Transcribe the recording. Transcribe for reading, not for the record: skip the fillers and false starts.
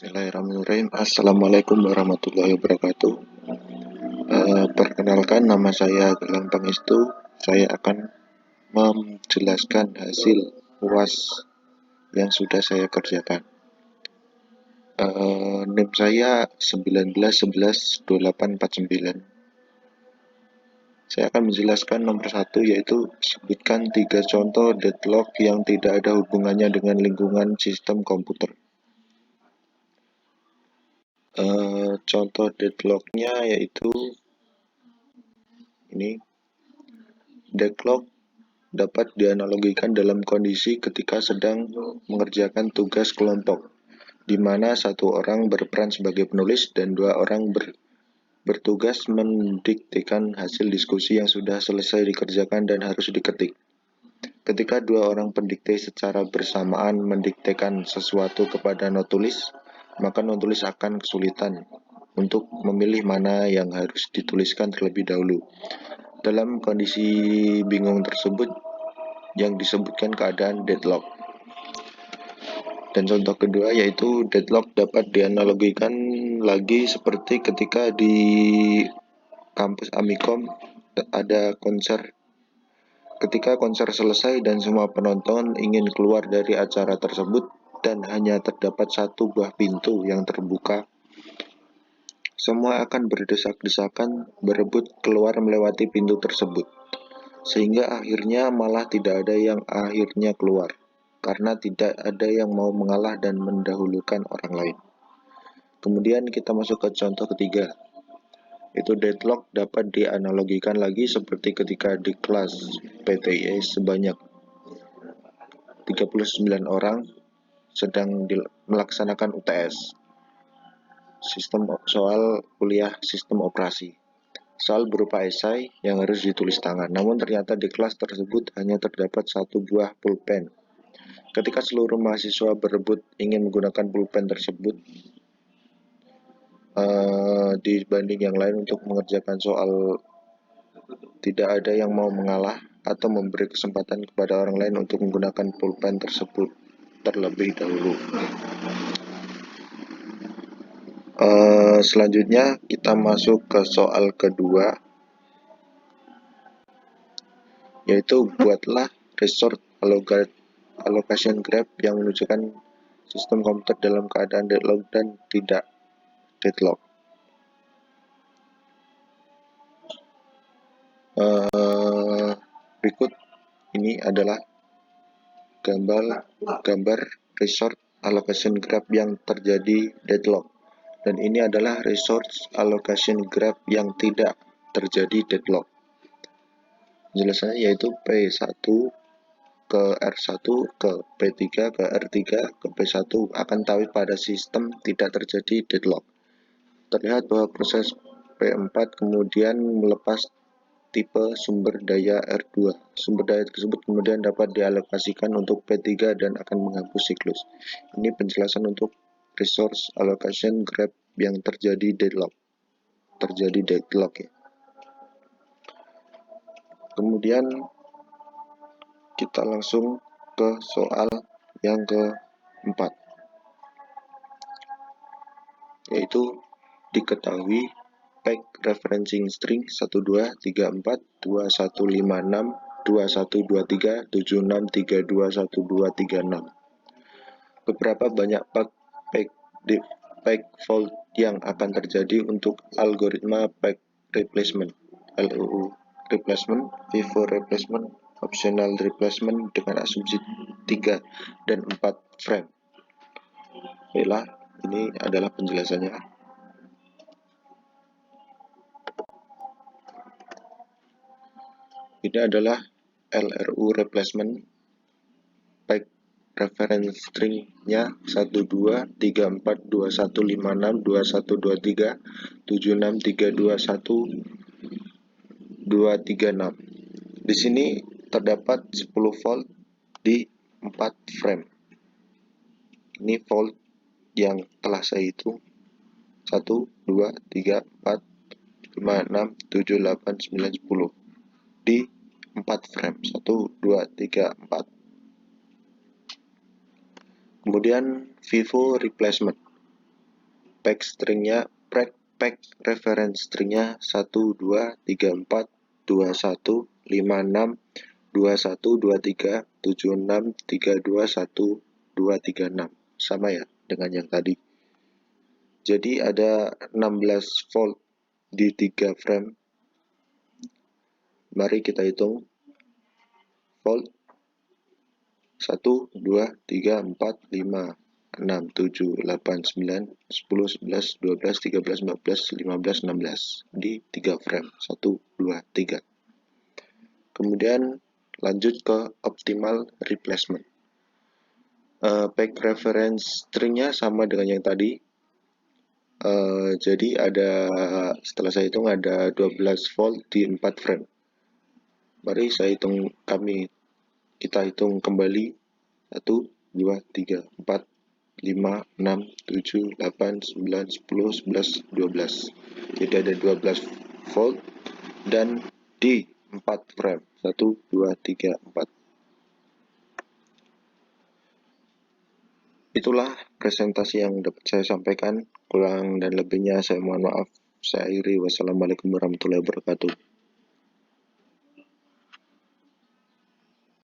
Bismillahirrahmanirrahim. Assalamualaikum warahmatullahi wabarakatuh. Perkenalkan, nama saya Galang Pangestu. Saya akan menjelaskan hasil UAS yang sudah saya kerjakan. NIM saya 19112849. Saya akan menjelaskan nomor 1, yaitu sebutkan 3 contoh deadlock yang tidak ada hubungannya dengan lingkungan sistem komputer. Contoh deadlocknya yaitu ini. Deadlock dapat dianalogikan dalam kondisi ketika sedang mengerjakan tugas kelompok, di mana satu orang berperan sebagai penulis dan 2 orang bertugas mendiktekan hasil diskusi yang sudah selesai dikerjakan dan harus diketik. Ketika 2 orang pendikte secara bersamaan mendiktekan sesuatu kepada notulis, maka notulis akan kesulitan untuk memilih mana yang harus dituliskan terlebih dahulu. Dalam kondisi bingung tersebut, yang disebutkan keadaan deadlock. Dan contoh kedua yaitu deadlock dapat dianalogikan lagi seperti ketika di kampus Amikom ada konser. Ketika konser selesai dan semua penonton ingin keluar dari acara tersebut dan hanya terdapat satu buah pintu yang terbuka, semua akan berdesak-desakan berebut keluar melewati pintu tersebut. Sehingga akhirnya malah tidak ada yang akhirnya keluar, karena tidak ada yang mau mengalah dan mendahulukan orang lain. Kemudian kita masuk ke contoh ketiga, itu deadlock dapat dianalogikan lagi seperti ketika di kelas PTY sebanyak 39 orang sedang melaksanakan UTS, soal kuliah sistem operasi. Soal berupa esai yang harus ditulis tangan, namun ternyata di kelas tersebut hanya terdapat satu buah pulpen. Ketika seluruh mahasiswa berebut ingin menggunakan pulpen tersebut dibanding yang lain untuk mengerjakan soal, tidak ada yang mau mengalah atau memberi kesempatan kepada orang lain untuk menggunakan pulpen tersebut terlebih dahulu. Selanjutnya kita masuk ke soal kedua, yaitu buatlah resource allocation graph yang menunjukkan sistem komputer dalam keadaan deadlock dan tidak deadlock. Berikut ini adalah gambar resource allocation graph yang terjadi deadlock, dan ini adalah resource allocation graph yang tidak terjadi deadlock. Penjelasannya yaitu P1 ke R1 ke P3 ke R3 ke P1 akan tahu pada sistem tidak terjadi deadlock. Terlihat bahwa proses P4 kemudian melepas tipe sumber daya R2. Sumber daya tersebut kemudian dapat dialokasikan untuk P3 dan akan menghapus siklus. Ini penjelasan untuk resource allocation graph yang terjadi deadlock. Ya. Kemudian kita langsung ke soal yang keempat, yaitu diketahui pack referencing string 12342156 2123 76321236. Beberapa banyak pack fault yang akan terjadi untuk algoritma pack replacement, LUU replacement, FIFO replacement, optional replacement dengan asumsi 3 dan 4 frame. Baiklah, ini adalah penjelasannya. Ini adalah LRU replacement. Pack reference string-nya 123421562123 Di sini terdapat 10 volt di 4 frame. Ini volt yang telah saya hitung: 1, 2, 3, 4, 5, 6, 7, 8, 9, 10 di 4 frame. 1, 2, 3, 4. Kemudian FIFO replacement. pack stringnya, pack reference stringnya 1, 2, 3, 4, 21, 5, 6, 21, 23, 76, 32, 1, 2, 3, 6. Sama ya dengan yang tadi. Jadi ada 16 volt di 3 frame. Mari kita hitung volt 1, 2, 3, 4, 5, 6, 7, 8, 9, 10, 11, 12, 13, 14, 15, 16 di 3 frame 1, 2, 3. Kemudian lanjut ke optimal replacement. Pack reference stringnya sama dengan yang tadi. Jadi ada, setelah saya hitung ada 12 volt di 4 frame. Mari kita hitung kembali 1, 2, 3, 4, 5, 6, 7, 8, 9, 10, 11, 12. Jadi ada 12 volt dan di 4 frame 1, 2, 3, 4. Itulah presentasi yang dapat saya sampaikan. Kurang dan lebihnya saya mohon maaf. Saya akhiri. Wassalamualaikum warahmatullahi wabarakatuh.